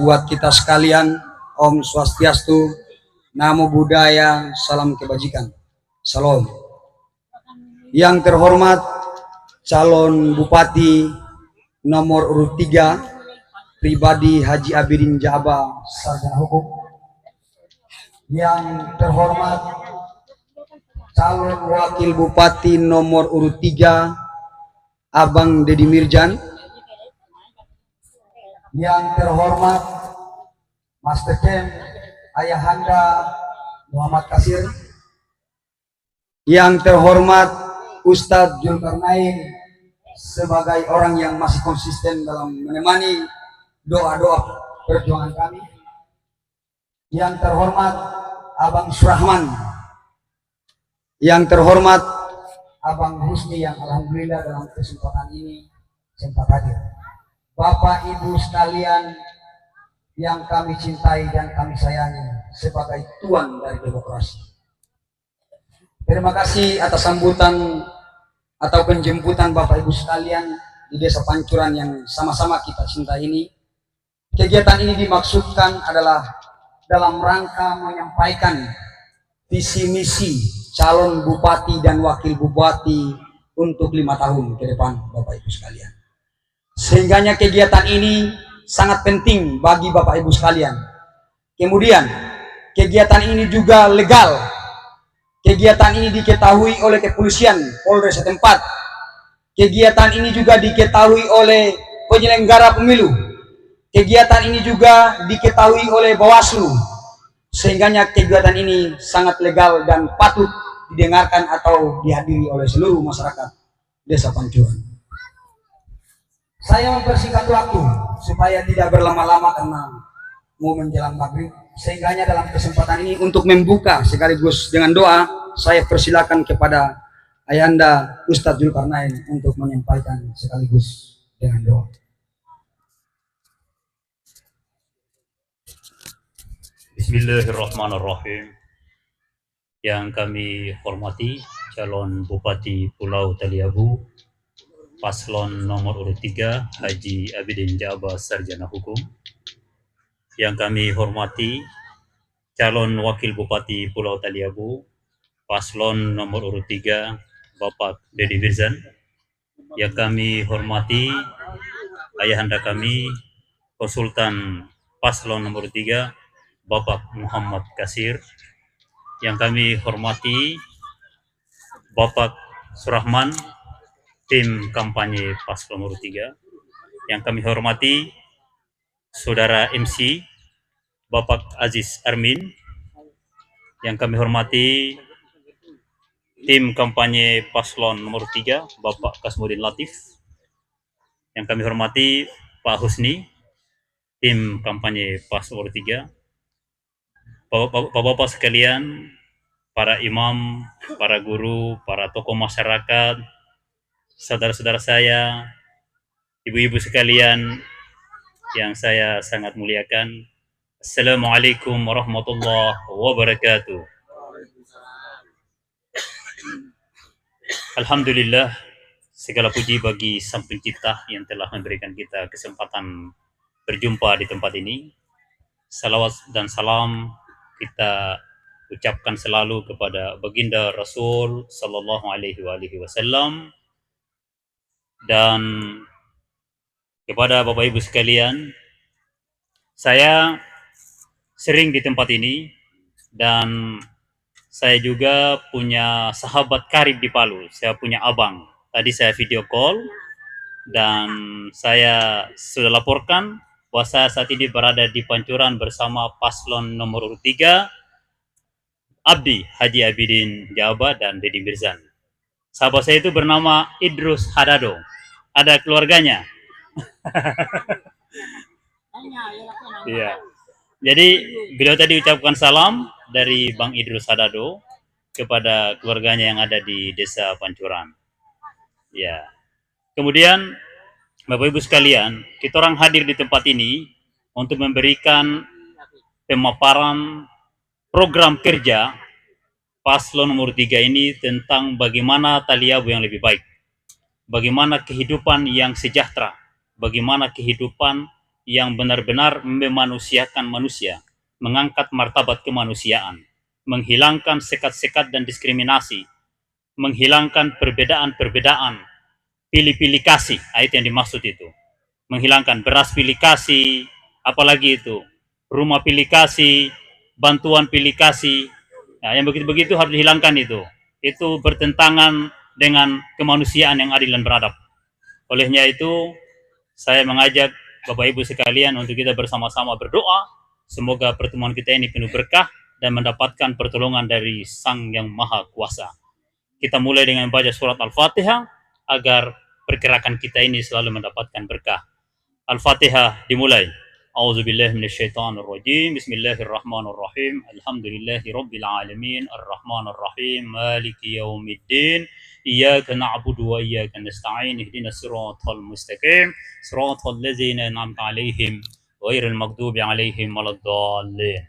buat kita sekalian. Om Swastiastu, Namo Buddhaya, salam kebajikan. Salam. Yang terhormat calon Bupati nomor urut 3 pribadi Haji Abidin Jaaba, sarjana hukum. Yang terhormat calon wakil Bupati nomor urut 3 Abang Deddy Mirjan. Yang terhormat Master Kem Ayahanda Muhammad Kasir. Yang terhormat Ustadz Zulkarnain sebagai orang yang masih konsisten dalam menemani doa-doa perjuangan kami. Yang terhormat Abang Surahman. Yang terhormat Abang Husni yang alhamdulillah dalam kesempatan ini sempat hadir. Bapak Ibu sekalian yang kami cintai dan kami sayangi sebagai tuan dari demokrasi. Terima kasih atas sambutan atau penjemputan Bapak Ibu sekalian di Desa Pancuran yang sama-sama kita cintai ini. Kegiatan ini dimaksudkan adalah dalam rangka menyampaikan visi misi calon bupati dan wakil bupati untuk 5 tahun ke depan Bapak Ibu sekalian. Sehingganya kegiatan ini sangat penting bagi Bapak Ibu sekalian. Kemudian kegiatan ini juga legal. Kegiatan ini diketahui oleh kepolisian Polres setempat. Kegiatan ini juga diketahui oleh penyelenggara pemilu. Kegiatan ini juga diketahui oleh Bawaslu. Sehingganya kegiatan ini sangat legal dan patut didengarkan atau dihadiri oleh seluruh masyarakat Desa Pancuran. Saya mempersingkat waktu supaya tidak berlama-lama karena mau menjelang maghrib. Sehingganya dalam kesempatan ini untuk membuka sekaligus dengan doa, saya persilakan kepada Ayahanda Ustadz Zulkarnain untuk menyampaikan sekaligus dengan doa. Bismillahirrahmanirrahim. Yang kami hormati calon Bupati Pulau Taliabu paslon nomor urut 3 Haji Abidin Jaaba, sarjana hukum. Yang kami hormati calon wakil Bupati Pulau Taliabu paslon nomor urut 3 Bapak Deddy Mirjan. Yang kami hormati ayahanda kami konsultan paslon nomor 3 Bapak Muhammad Kasir. Yang kami hormati Bapak Surahman, tim kampanye paslon nomor 3. Yang kami hormati Saudara MC Bapak Aziz Armin. Yang kami hormati tim kampanye paslon nomor 3 Bapak Kasmudin Latif. Yang kami hormati Pak Husni, tim kampanye paslon nomor 3. Bapak-bapak sekalian, para imam, para guru, para tokoh masyarakat, saudara-saudara saya, ibu-ibu sekalian yang saya sangat muliakan, Assalamualaikum warahmatullahi wabarakatuh. Alhamdulillah, segala puji bagi Sang Pencipta yang telah memberikan kita kesempatan berjumpa di tempat ini. Salawat dan salam kita ucapkan selalu kepada baginda Rasul Sallallahu Alaihi Wasallam dan kepada Bapak Ibu sekalian. Saya sering di tempat ini dan saya juga punya sahabat karib di Palu. Saya punya abang. Tadi saya video call dan saya sudah laporkan bahwa saya saat ini berada di Pancuran bersama paslon nomor 3 Abdi Haji Abidin Jaaba dan Deddy Mirjan. Sahabat saya itu bernama Idrus Hadado. Ada keluarganya. Iya. Jadi beliau tadi ucapkan salam dari Bang Idrus Hadado kepada keluarganya yang ada di Desa Pancuran. Ya. Kemudian Bapak Ibu sekalian, kita orang hadir di tempat ini untuk memberikan pemaparan program kerja paslon nomor 3 ini tentang bagaimana Taliabu yang lebih baik, bagaimana kehidupan yang sejahtera, bagaimana kehidupan yang benar-benar memanusiakan manusia, mengangkat martabat kemanusiaan, menghilangkan sekat-sekat dan diskriminasi, menghilangkan perbedaan-perbedaan, pilih-pilih kasih, itu yang dimaksud itu. Menghilangkan beras pilih kasih, apalagi itu, rumah pilih kasih, bantuan pilih kasih, nah, yang begitu-begitu harus dihilangkan itu. Itu bertentangan dengan kemanusiaan yang adil dan beradab. Olehnya itu, saya mengajak Bapak Ibu sekalian untuk kita bersama-sama berdoa, semoga pertemuan kita ini penuh berkah dan mendapatkan pertolongan dari Sang Yang Maha Kuasa. Kita mulai dengan membaca surat Al-Fatihah agar pergerakan kita ini selalu mendapatkan berkah. Al-Fatihah dimulai. A'udzubillahi minasyaitonirrajim. Bismillahirrahmanirrahim. Alhamdulillahirabbil alamin, arrahmanirrahim, maliki yaumiddin. Iyyaka na'budu wa iyyaka nasta'in. Ihdinas siratal mustaqim. Siratal ladzina an'amta 'alaihim ghairil maghdubi 'alaihim waladdallin.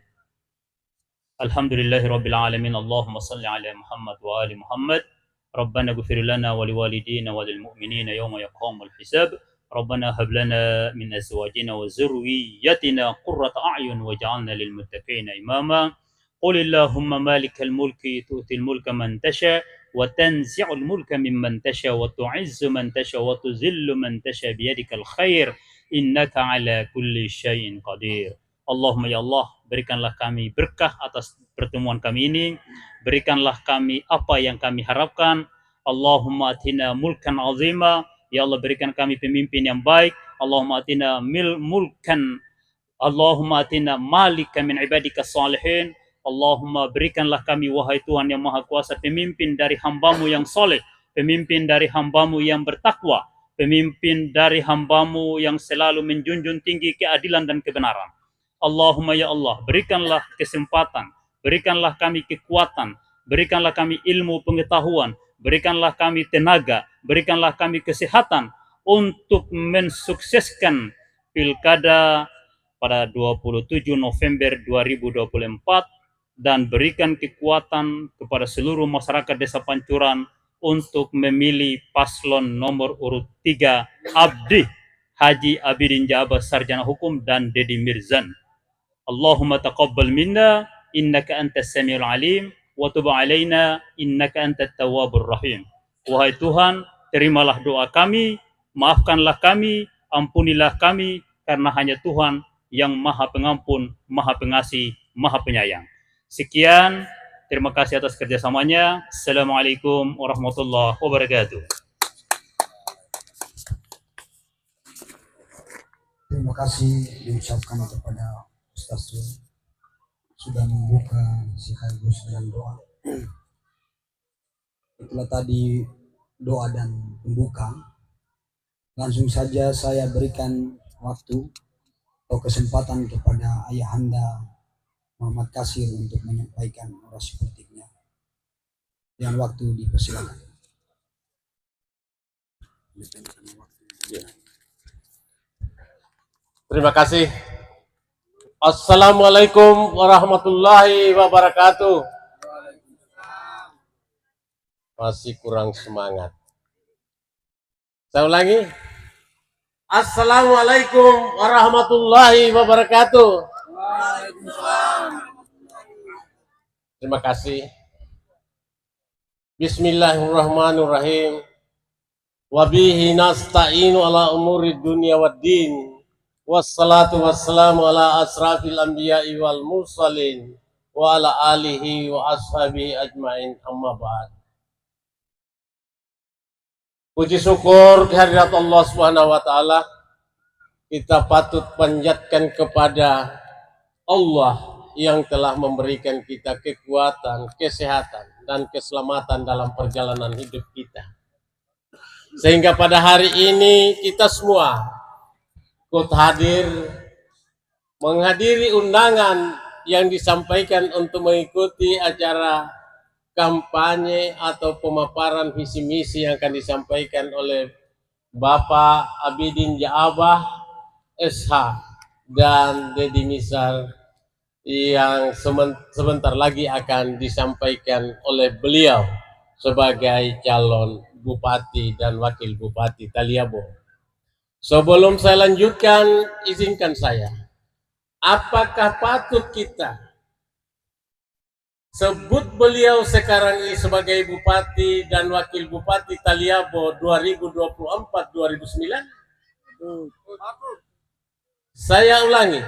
Alhamdulillahirabbil alamin. Allahumma shalli 'ala Muhammad wa ali Muhammad. Rabbana ighfir lana wa liwalidina wa lil mu'minina yawma yaqumul hisab. ربنا هب لنا من أزواجنا وذريتنا قرة أعين واجعلنا للمتقين إماما قل اللهم مالك الملك تؤتي الملك من تشاء وتنزع الملك ممن تشاء وتعز من تشاء وتذل من تشاء بيدك الخير إنك على كل شيء قدير. Allahumma ya Allah, berikanlah kami berkah atas pertemuan kami ini, berikanlah kami apa yang kami harapkan. Allahumma atina mulkan azima, ya Allah berikan kami pemimpin yang baik. Allahumma atina mulkan, Allahumma atina malika min ibadika salihin. Allahumma berikanlah kami wahai Tuhan yang Maha Kuasa pemimpin dari hambamu yang soleh, pemimpin dari hambamu yang bertakwa, pemimpin dari hambamu yang selalu menjunjung tinggi keadilan dan kebenaran. Allahumma ya Allah, berikanlah kesempatan, berikanlah kami kekuatan, berikanlah kami ilmu pengetahuan, berikanlah kami tenaga, berikanlah kami kesehatan untuk mensukseskan pilkada pada 27 November 2024 dan berikan kekuatan kepada seluruh masyarakat Desa Pancuran untuk memilih paslon nomor urut 3 Abdi Haji Abidin Jabar Sarjana Hukum dan Dedi Mirzan. Allahumma taqabbal minna innaka antas samiul alim wa tub alaina innaka antat tawwabur rahim. Wahai Tuhan, terimalah doa kami, maafkanlah kami, ampunilah kami, karena hanya Tuhan yang Maha Pengampun, Maha Pengasih, Maha Penyayang. Sekian, terima kasih atas kerjasamanya. Assalamualaikum warahmatullahi wabarakatuh. Terima kasih diucapkan kepada Ustaz sudah membuka sekaligus dengan doa. Itulah tadi doa dan pembuka. Langsung saja saya berikan waktu atau kesempatan kepada Ayahanda Muhammad Kasir untuk menyampaikan orasi politiknya. Yang waktu dipersilakan. Terima kasih. Assalamualaikum warahmatullahi wabarakatuh. Masih kurang semangat. Saya ulangi. Assalamualaikum warahmatullahi wabarakatuh. Terima kasih. Bismillahirrahmanirrahim. Wabihi nasta'inu ala umuri dunia waddin. Wassalatu wassalamu ala asrafil anbiya'i wal mursalin wa ala alihi wa ashabihi ajmain, amma ba'd. Puji syukur kehadirat Allah Subhanahu wa taala. Kita patut panjatkan kepada Allah yang telah memberikan kita kekuatan, kesehatan dan keselamatan dalam perjalanan hidup kita. Sehingga pada hari ini kita semua ikut hadir, menghadiri undangan yang disampaikan untuk mengikuti acara kampanye atau pemaparan visi misi yang akan disampaikan oleh Bapak Abidin Jaabah SH dan Dedi Misar yang sebentar lagi akan disampaikan oleh beliau sebagai calon Bupati dan Wakil Bupati Taliabo. Sebelum saya lanjutkan, izinkan saya. Apakah patut kita sebut beliau sekarang ini sebagai Bupati dan Wakil Bupati Taliabo 2024-2009? Saya ulangi,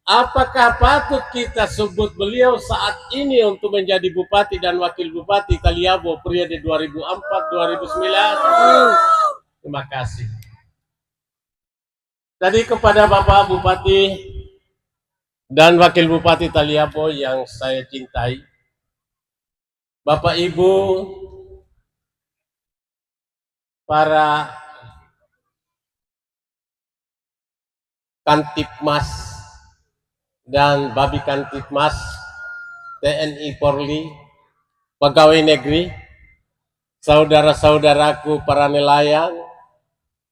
apakah patut kita sebut beliau saat ini untuk menjadi Bupati dan Wakil Bupati Taliabo periode 2004-2009? Terima kasih. Tadi kepada Bapak Bupati dan Wakil Bupati Taliabo yang saya cintai, Bapak Ibu, para Kantipmas dan Babi Kantipmas, TNI Polri, pegawai negeri, saudara-saudaraku para nelayan,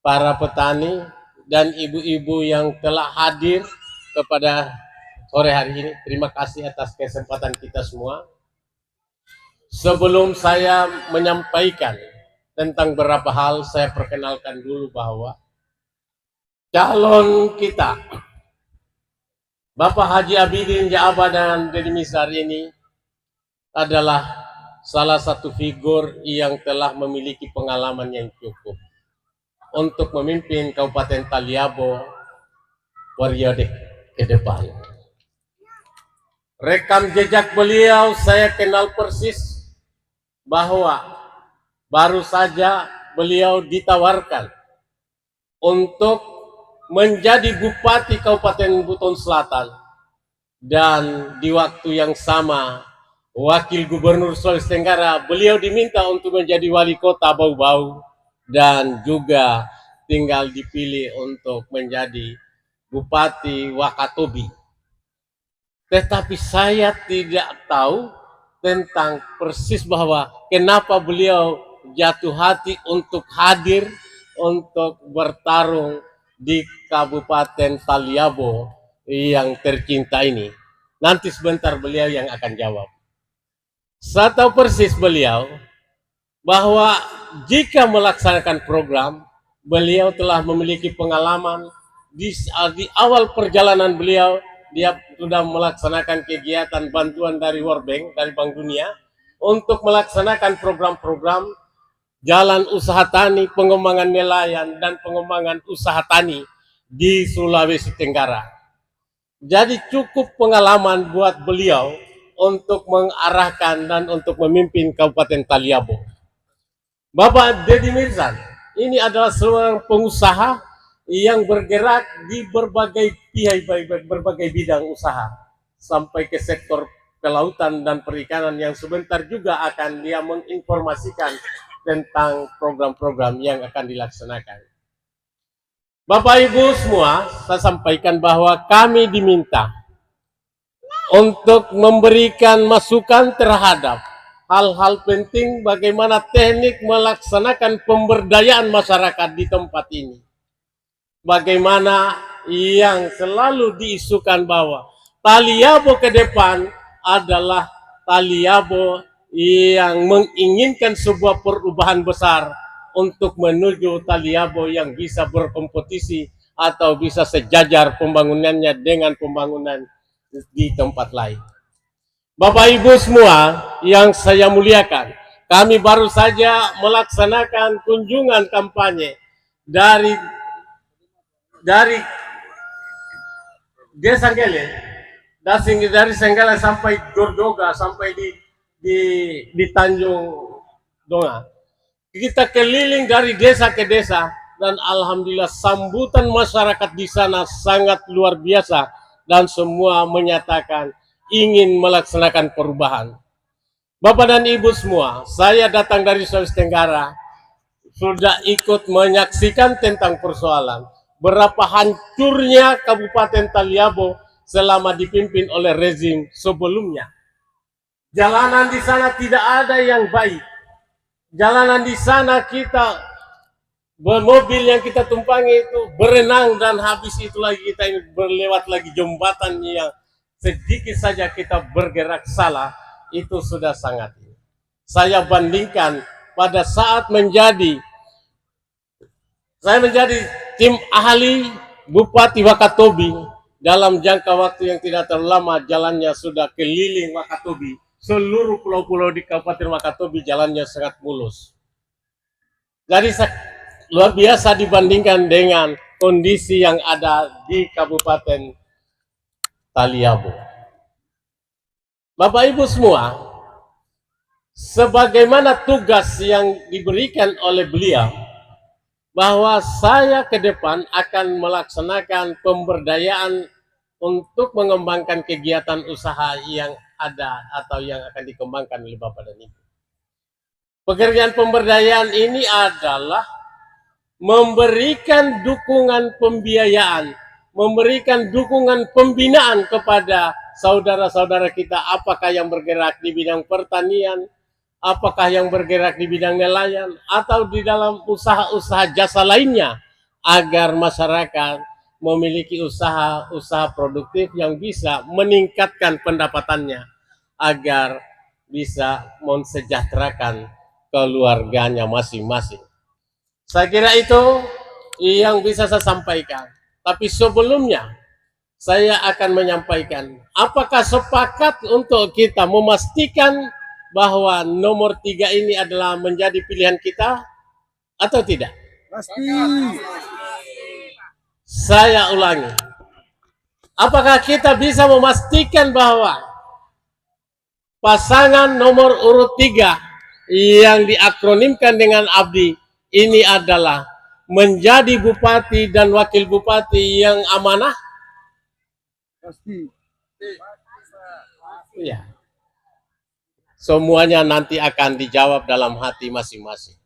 para petani, dan ibu-ibu yang telah hadir kepada sore hari ini. Terima kasih atas kesempatan kita semua. Sebelum saya menyampaikan tentang beberapa hal, saya perkenalkan dulu bahwa calon kita, Bapak Haji Abidin Jaaba dan Deddy Mizwar ini adalah salah satu figur yang telah memiliki pengalaman yang cukup untuk memimpin Kabupaten Taliabo periode ke depan. Rekam jejak beliau saya kenal persis, bahwa baru saja beliau ditawarkan untuk menjadi Bupati Kabupaten Buton Selatan, dan di waktu yang sama Wakil Gubernur Sulawesi Tenggara beliau diminta untuk menjadi Wali Kota Bau-Bau, dan juga tinggal dipilih untuk menjadi Bupati Wakatobi. Tetapi saya tidak tahu tentang persis bahwa kenapa beliau jatuh hati untuk hadir untuk bertarung di Kabupaten Taliabo yang tercinta ini. Nanti sebentar beliau yang akan jawab. Saya tahu persis beliau bahwa jika melaksanakan program, beliau telah memiliki pengalaman di awal perjalanan beliau. Dia sudah melaksanakan kegiatan bantuan dari World Bank, dari Bank Dunia, untuk melaksanakan program-program jalan usaha tani, pengembangan nelayan, dan pengembangan usaha tani di Sulawesi Tenggara. Jadi cukup pengalaman buat beliau untuk mengarahkan dan untuk memimpin Kabupaten Taliabo. Bapak Deddy Mizwar ini adalah seorang pengusaha yang bergerak di berbagai pihak, berbagai bidang usaha, sampai ke sektor kelautan dan perikanan yang sebentar juga akan dia menginformasikan tentang program-program yang akan dilaksanakan. Bapak Ibu semua, saya sampaikan bahwa kami diminta untuk memberikan masukan terhadap hal-hal penting bagaimana teknik melaksanakan pemberdayaan masyarakat di tempat ini. Bagaimana yang selalu diisukan bahwa Taliabo ke depan adalah Taliabo yang menginginkan sebuah perubahan besar untuk menuju Taliabo yang bisa berkompetisi atau bisa sejajar pembangunannya dengan pembangunan di tempat lain. Bapak Ibu semua yang saya muliakan, kami baru saja melaksanakan kunjungan kampanye dari Desa Gele, dari Senggala sampai Gordoga, sampai di Tanjung Donga. Kita keliling dari desa ke desa, dan alhamdulillah sambutan masyarakat di sana sangat luar biasa, dan semua menyatakan ingin melaksanakan perubahan. Bapak dan Ibu semua, saya datang dari Sulawesi Tenggara, sudah ikut menyaksikan tentang persoalan berapa hancurnya Kabupaten Taliabo selama dipimpin oleh rezim sebelumnya. Jalanan di sana tidak ada yang baik. Jalanan di sana kita mobil yang kita tumpangi itu berenang, dan habis itu lagi kita ini berlewat lagi jembatan yang sedikit saja kita bergerak salah, itu sudah sangat. Saya bandingkan pada saat saya menjadi tim ahli Bupati Wakatobi dalam jangka waktu yang tidak terlalu lama jalannya sudah keliling Wakatobi. Seluruh pulau-pulau di Kabupaten Wakatobi jalannya sangat mulus. Jadi luar biasa dibandingkan dengan kondisi yang ada di Kabupaten Taliabu. Bapak Ibu semua, sebagaimana tugas yang diberikan oleh beliau, bahwa saya ke depan akan melaksanakan pemberdayaan untuk mengembangkan kegiatan usaha yang ada atau yang akan dikembangkan oleh Bapak dan Ibu. Pekerjaan pemberdayaan ini adalah memberikan dukungan pembiayaan, memberikan dukungan pembinaan kepada saudara-saudara kita, apakah yang bergerak di bidang pertanian, apakah yang bergerak di bidang nelayan, atau di dalam usaha-usaha jasa lainnya, agar masyarakat memiliki usaha-usaha produktif yang bisa meningkatkan pendapatannya, agar bisa mensejahterakan keluarganya masing-masing. Saya kira itu yang bisa saya sampaikan. Tapi sebelumnya, saya akan menyampaikan, apakah sepakat untuk kita memastikan bahwa nomor 3 ini adalah menjadi pilihan kita atau tidak? Pasti. Saya ulangi. Apakah kita bisa memastikan bahwa pasangan nomor urut 3 yang diakronimkan dengan ABDI ini adalah menjadi bupati dan wakil bupati yang amanah? Pasti. Ya. Semuanya nanti akan dijawab dalam hati masing-masing.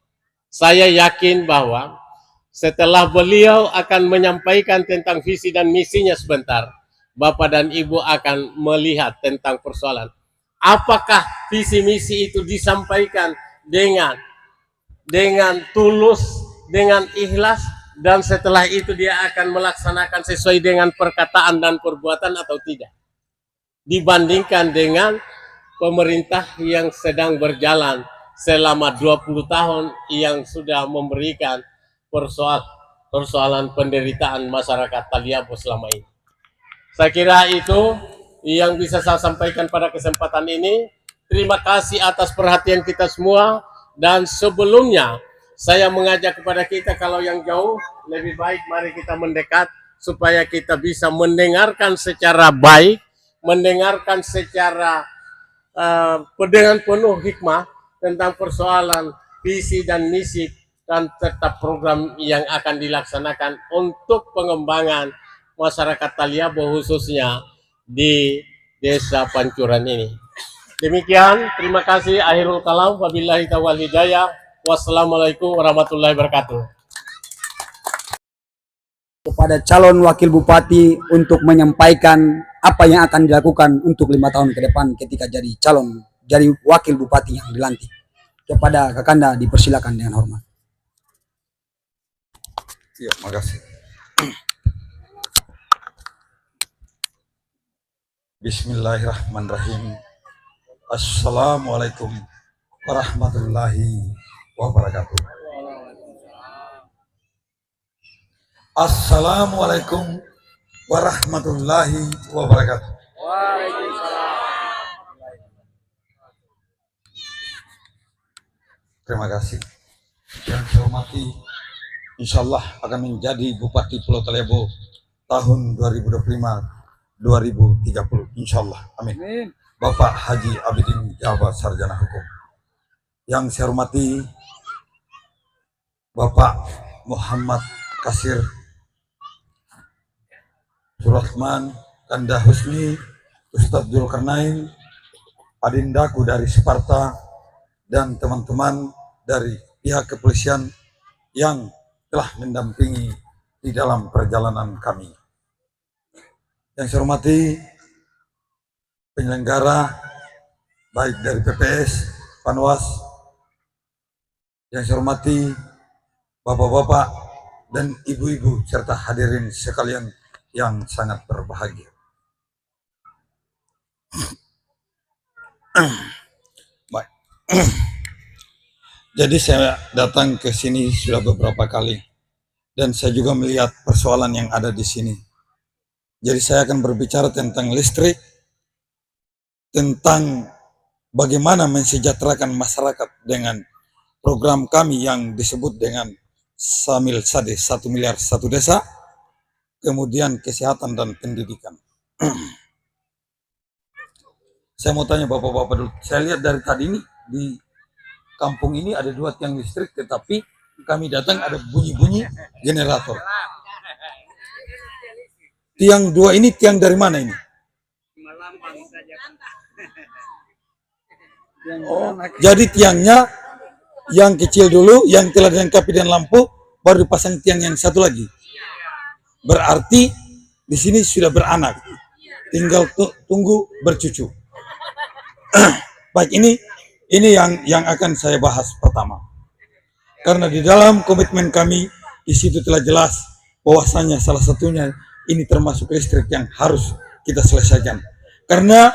Saya yakin bahwa setelah beliau akan menyampaikan tentang visi dan misinya sebentar, Bapak dan Ibu akan melihat tentang persoalan. Apakah visi misi itu disampaikan dengan tulus, dengan ikhlas, dan setelah itu dia akan melaksanakan sesuai dengan perkataan dan perbuatan atau tidak. Dibandingkan dengan pemerintah yang sedang berjalan selama 20 tahun yang sudah memberikan persoalan penderitaan masyarakat Taliabu selama ini. Saya kira itu yang bisa saya sampaikan pada kesempatan ini. Terima kasih atas perhatian kita semua, dan sebelumnya saya mengajak kepada kita, kalau yang jauh lebih baik mari kita mendekat supaya kita bisa mendengarkan secara baik, mendengarkan secara dengan penuh hikmah tentang persoalan visi dan misi dan tetap program yang akan dilaksanakan untuk pengembangan masyarakat Taliabu khususnya di Desa Pancuran ini. Demikian, terima kasih. Akhirul kalam, wabillahi taufiq wal hidayah. Wassalamualaikum warahmatullahi wabarakatuh. Kepada calon wakil bupati untuk menyampaikan apa yang akan dilakukan untuk 5 tahun ke depan ketika jadi wakil bupati yang dilantik. Kepada Kakanda dipersilakan dengan hormat. Ya, makasih. Bismillahirrahmanirrahim. Assalamualaikum warahmatullahi wabarakatuh. Assalamualaikum warahmatullahi wabarakatuh. Terima kasih. Yang saya hormati, insyaallah akan menjadi Bupati Pulau Taliabu tahun 2025-2030, insyaallah. Amin. Bapak Haji Abidin Jawa, Sarjana Hukum. Yang saya hormati Bapak Muhammad Kasir Surahman Kanda Husni, Ustadz Zulkarnain, adindaku dari Sparta, dan teman-teman dari pihak kepolisian yang telah mendampingi di dalam perjalanan kami. Yang saya hormati penyelenggara baik dari PPS, Panwas, yang saya hormati bapak-bapak dan ibu-ibu serta hadirin sekalian yang sangat berbahagia. Baik. Jadi saya datang ke sini sudah beberapa kali dan saya juga melihat persoalan yang ada di sini. Jadi saya akan berbicara tentang listrik, tentang bagaimana mensejahterakan masyarakat dengan program kami yang disebut dengan Samil Sade, 1 miliar 1 desa, kemudian kesehatan dan pendidikan. Saya mau tanya bapak-bapak dulu, saya lihat dari tadi ini di kampung ini ada 2 tiang listrik, tetapi kami datang ada bunyi-bunyi generator. Tiang 2 ini tiang dari mana ini? Oh, jadi tiangnya yang kecil dulu, yang telah dilengkapi dengan lampu, baru dipasang tiang yang satu lagi. Berarti di sini sudah beranak, tinggal tunggu bercucu. Baik, ini yang akan saya bahas pertama. Karena di dalam komitmen kami di situ telah jelas bahwasanya salah satunya ini termasuk listrik yang harus kita selesaikan. Karena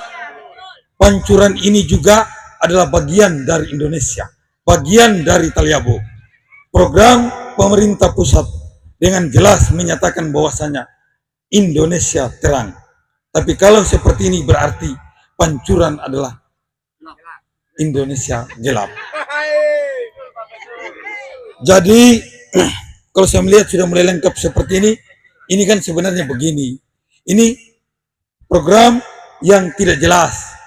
pancuran ini juga adalah bagian dari Indonesia, bagian dari Taliabo. Program pemerintah pusat dengan jelas menyatakan bahwasanya Indonesia terang. Tapi kalau seperti ini berarti pancuran adalah Indonesia gelap. Jadi kalau saya melihat sudah mulai lengkap seperti ini kan sebenarnya begini. Ini program yang tidak jelas.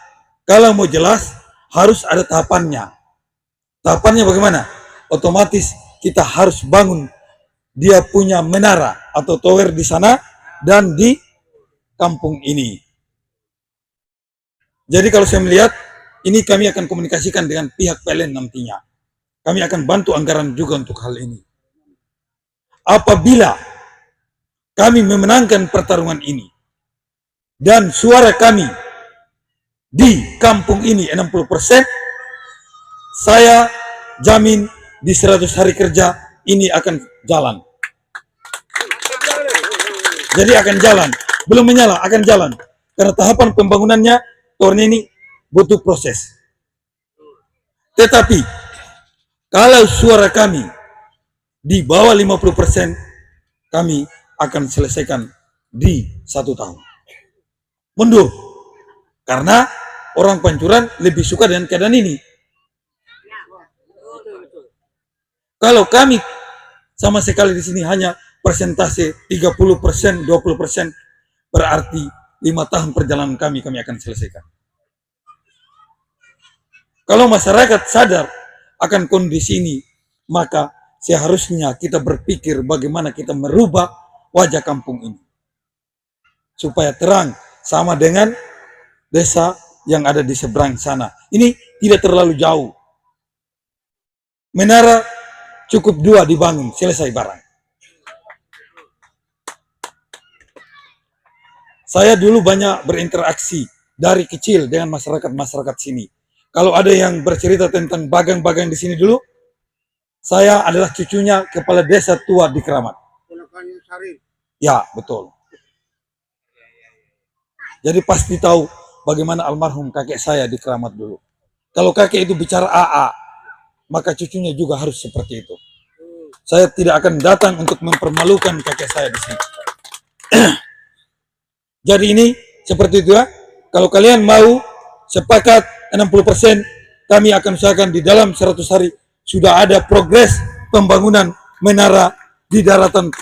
Kalau mau jelas harus ada tahapannya. Tahapannya bagaimana? Otomatis kita harus bangun dia punya menara atau tower di sana dan di kampung ini. Jadi kalau saya melihat ini kami akan komunikasikan dengan pihak PLN nantinya. Kami akan bantu anggaran juga untuk hal ini. Apabila kami memenangkan pertarungan ini dan suara kami di kampung ini 60%, saya jamin di 100 hari kerja ini akan jalan. Jadi akan jalan, belum menyala, akan jalan. Karena tahapan pembangunannya tahun ini butuh proses. Tetapi kalau suara kami di bawah 50%, kami akan selesaikan di 1 tahun. Mundur. Karena orang Pancuran lebih suka dengan keadaan ini. Kalau kami sama sekali di sini hanya persentase 30%, 20%, berarti 5 tahun perjalanan kami akan selesaikan. Kalau masyarakat sadar akan kondisi ini, maka seharusnya kita berpikir bagaimana kita merubah wajah kampung ini. Supaya terang sama dengan desa yang ada di seberang sana. Ini tidak terlalu jauh. Menara cukup 2 dibangun, selesai barang. Saya dulu banyak berinteraksi dari kecil dengan masyarakat sini. Kalau ada yang bercerita tentang bagang-bagang di sini dulu, saya adalah cucunya kepala desa tua di Keramat. Ya, betul. Jadi pasti tahu bagaimana almarhum kakek saya di Keramat dulu. Kalau kakek itu bicara AA, maka cucunya juga harus seperti itu. Saya tidak akan datang untuk mempermalukan kakek saya di sini. Jadi ini seperti itu ya. Kalau kalian mau sepakat 60%, kami akan usahakan di dalam 100 hari sudah ada progres pembangunan menara di daratan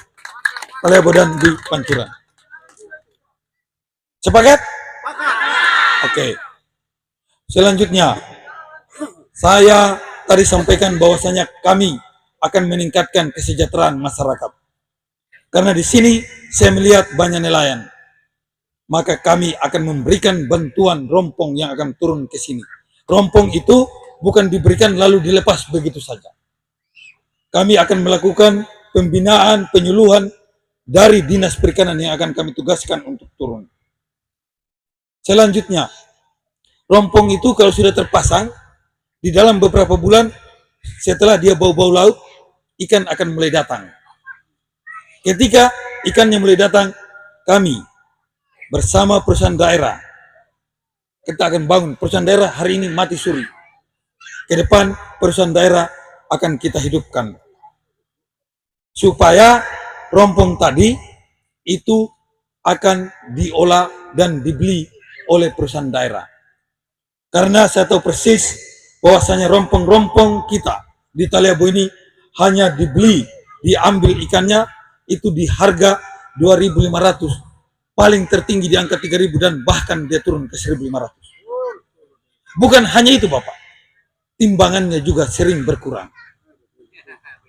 Taliabo dan di Pancuran. Sepakat? Oke. Selanjutnya, saya tadi sampaikan bahwasanya kami akan meningkatkan kesejahteraan masyarakat. Karena di sini saya melihat banyak nelayan. Maka kami akan memberikan bantuan rompong yang akan turun ke sini. Rompong itu bukan diberikan lalu dilepas begitu saja. Kami akan melakukan pembinaan, penyuluhan dari Dinas Perikanan yang akan kami tugaskan untuk turun. Selanjutnya, rompong itu kalau sudah terpasang, di dalam beberapa bulan setelah dia bau-bau laut, ikan akan mulai datang. Ketika ikannya mulai datang, kami bersama perusahaan daerah, kita akan bangun perusahaan daerah hari ini mati suri. Ke depan perusahaan daerah akan kita hidupkan. Supaya rompong tadi itu akan diolah dan dibeli oleh perusahaan daerah. Karena saya tahu persis bahwasanya rompong-rompong kita di Taliabo ini hanya dibeli, diambil ikannya itu di harga 2.500, paling tertinggi di angka 3.000 dan bahkan dia turun ke 1.500. Bukan hanya itu Bapak, timbangannya juga sering berkurang.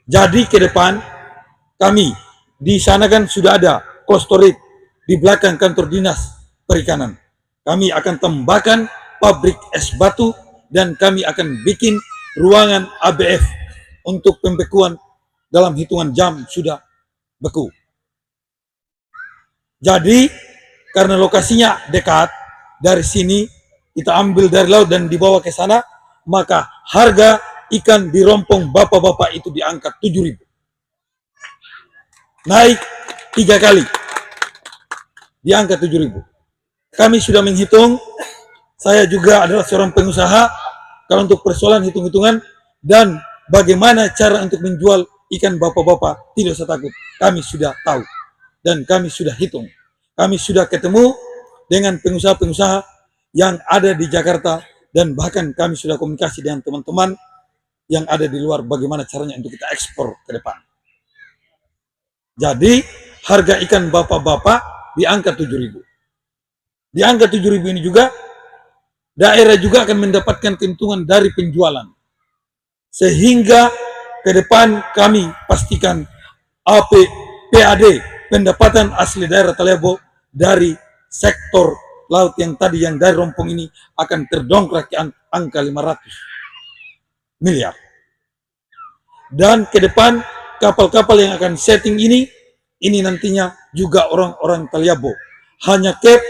Jadi ke depan kami di sana kan sudah ada cold storage di belakang kantor dinas perikanan. Kami akan tambahkan pabrik es batu dan kami akan bikin ruangan ABF untuk pembekuan dalam hitungan jam sudah beku. Jadi karena lokasinya dekat dari sini kita ambil dari laut dan dibawa ke sana, maka harga ikan di rompong bapak-bapak itu diangkat 7.000. Naik 3 kali. Diangkat 7.000. Kami sudah menghitung, saya juga adalah seorang pengusaha, kalau untuk persoalan hitung-hitungan dan bagaimana cara untuk menjual ikan bapak-bapak, tidak usah takut. Kami sudah tahu dan kami sudah hitung. Kami sudah ketemu dengan pengusaha-pengusaha yang ada di Jakarta dan bahkan kami sudah komunikasi dengan teman-teman yang ada di luar bagaimana caranya untuk kita ekspor ke depan. Jadi harga ikan bapak-bapak di angka 7.000. Di angka 7.000 ini juga daerah juga akan mendapatkan keuntungan dari penjualan. Sehingga ke depan kami pastikan PAD, pendapatan asli daerah Taliabo dari sektor laut yang tadi yang dari rompong ini akan terdongkrak ke angka 500 miliar. Dan ke depan kapal-kapal yang akan setting ini nantinya juga orang-orang Taliabo. Hanya cap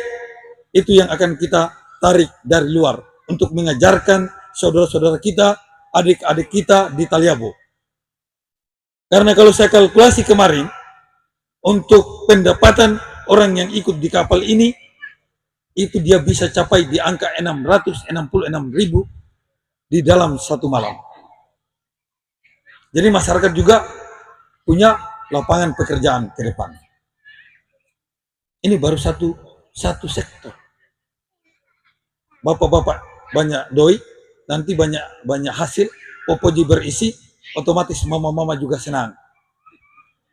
itu yang akan kita tarik dari luar untuk mengajarkan saudara-saudara kita, adik-adik kita di Taliabo. Karena kalau saya kalkulasi kemarin, untuk pendapatan orang yang ikut di kapal ini, itu dia bisa capai di angka 666.000 di dalam satu malam. Jadi masyarakat juga punya lapangan pekerjaan ke depan. Ini baru satu sektor. Bapak-bapak banyak doi, nanti banyak hasil, popoji berisi, otomatis mama-mama juga senang.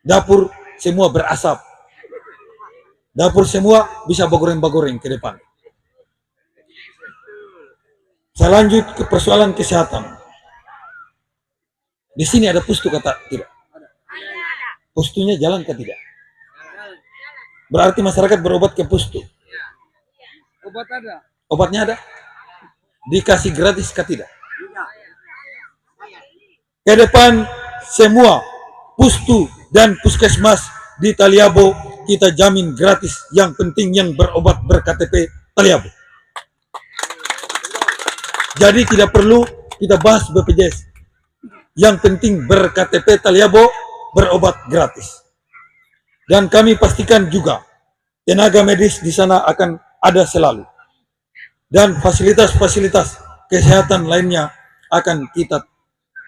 Dapur semua berasap. Dapur semua bisa bagoreng-bagoreng ke depan. Saya lanjut ke persoalan kesehatan. Di sini ada pustu kata tidak? Pustunya jalan ke tidak? Berarti masyarakat berobat ke pustu. Obat ada. Obatnya ada? Dikasih gratis ke tidak? Ke depan semua pustu dan puskesmas di Taliabo kita jamin gratis, yang penting yang berobat ber-KTP Taliabo. Jadi tidak perlu kita bahas BPJS. Yang penting ber-KTP Taliabo berobat gratis. Dan kami pastikan juga tenaga medis di sana akan ada selalu. Dan fasilitas-fasilitas kesehatan lainnya akan kita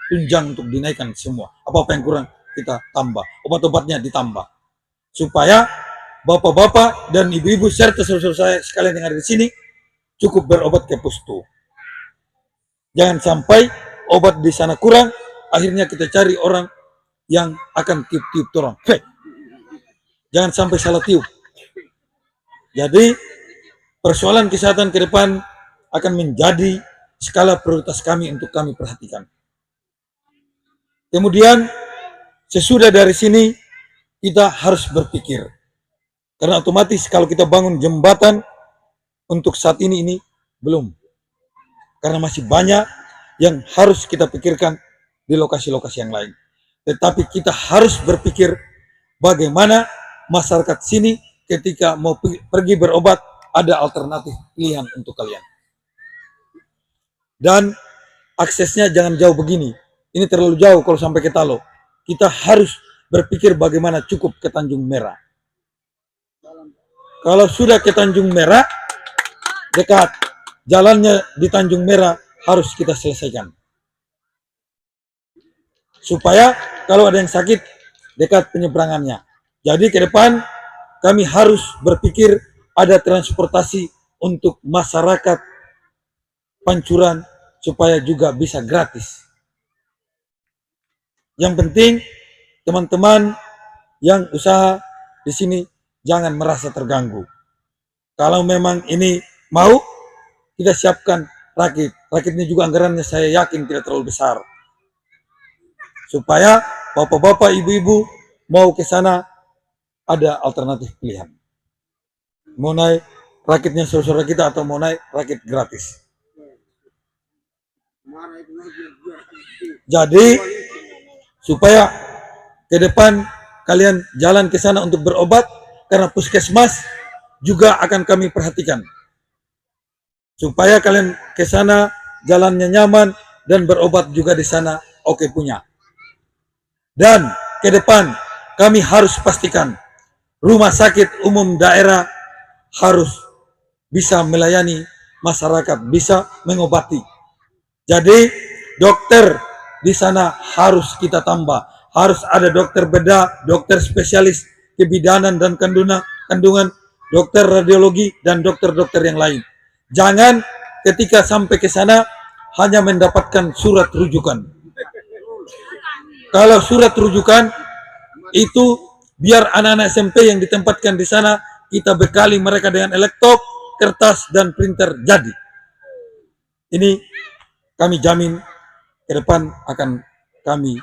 tunjang untuk dinaikkan semua. Apa-apa yang kurang kita tambah. Obat-obatnya ditambah. Supaya bapak-bapak dan ibu-ibu serta saudara-saudara saya sekalian yang ada di sini cukup berobat ke pustu. Jangan sampai obat di sana kurang, akhirnya kita cari orang yang akan tiup-tiup orang. Jangan sampai salah tiup. Jadi persoalan kesehatan ke depan akan menjadi skala prioritas kami untuk kami perhatikan. Kemudian sesudah dari sini kita harus berpikir. Karena otomatis kalau kita bangun jembatan untuk saat ini belum. Karena masih banyak yang harus kita pikirkan di lokasi-lokasi yang lain. Tetapi kita harus berpikir bagaimana masyarakat sini ketika mau pergi berobat ada alternatif pilihan untuk kalian. Dan aksesnya jangan jauh begini. Ini terlalu jauh kalau sampai ke Talo. Kita harus berpikir bagaimana cukup ke Tanjung Merah. Kalau sudah ke Tanjung Merah, dekat. Jalannya di Tanjung Merah harus kita selesaikan. Supaya kalau ada yang sakit, dekat penyeberangannya. Jadi ke depan kami harus berpikir ada transportasi untuk masyarakat Pancuran supaya juga bisa gratis. Yang penting teman-teman yang usaha di sini jangan merasa terganggu. Kalau memang ini mau, kita siapkan rakit. Rakitnya juga anggarannya saya yakin tidak terlalu besar. Supaya bapak-bapak, ibu-ibu mau ke sana ada alternatif pilihan. Mau naik rakitnya saudara kita atau mau naik rakit gratis. Jadi supaya ke depan kalian jalan ke sana untuk berobat, karena puskesmas juga akan kami perhatikan. Supaya kalian ke sana jalannya nyaman dan berobat juga di sana oke punya. Dan ke depan kami harus pastikan rumah sakit umum daerah harus bisa melayani masyarakat, bisa mengobati. Jadi dokter di sana harus kita tambah, harus ada dokter bedah, dokter spesialis kebidanan dan kandungan, dokter radiologi dan dokter-dokter yang lain. Jangan ketika sampai ke sana hanya mendapatkan surat rujukan. Kalau surat rujukan itu biar anak-anak SMP yang ditempatkan di sana kita bekali mereka dengan laptop, kertas dan printer jadi. Ini kami jamin ke depan akan kami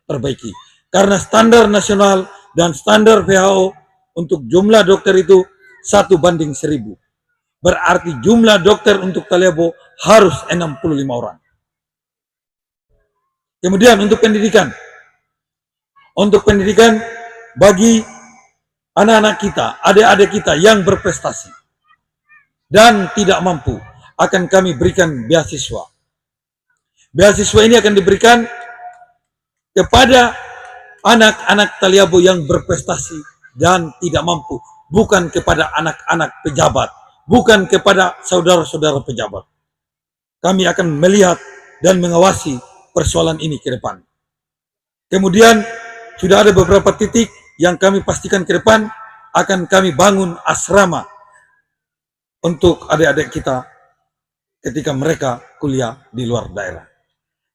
perbaiki. Karena standar nasional dan standar WHO untuk jumlah dokter itu 1:1000. Berarti jumlah dokter untuk Taliabo harus 65 orang. Kemudian untuk pendidikan. Untuk pendidikan bagi anak-anak kita, adik-adik kita yang berprestasi dan tidak mampu, akan kami berikan beasiswa. Beasiswa ini akan diberikan kepada anak-anak Taliabo yang berprestasi dan tidak mampu, bukan kepada anak-anak pejabat, bukan kepada saudara-saudara pejabat. Kami akan melihat dan mengawasi persoalan ini ke depan. Kemudian sudah ada beberapa titik yang kami pastikan ke depan akan kami bangun asrama untuk adik-adik kita ketika mereka kuliah di luar daerah.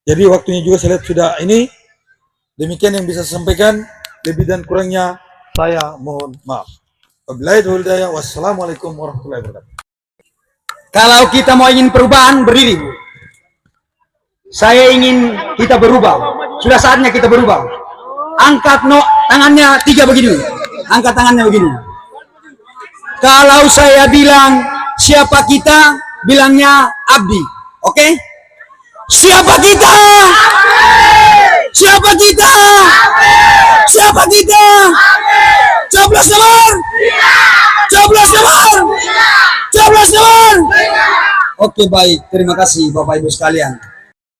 Jadi waktunya juga saya lihat sudah ini. Demikian yang bisa saya sampaikan. Lebih dan kurangnya saya mohon maaf. Wabillahi taufiq wal hidayah. Wassalamualaikum warahmatullahi wabarakatuh. Kalau kita mau ingin perubahan, berdiri, Bu. Saya ingin kita berubah. Sudah saatnya kita berubah. Angkat tangannya 3 begini. Angkat tangannya begini. Kalau saya bilang siapa kita, bilangnya Abdi. Oke? Siapa kita? Siapa kita? Siapa kita? Coblos nomor? Coblos nomor? Coblos nomor? Oke, baik. Terima kasih Bapak Ibu sekalian.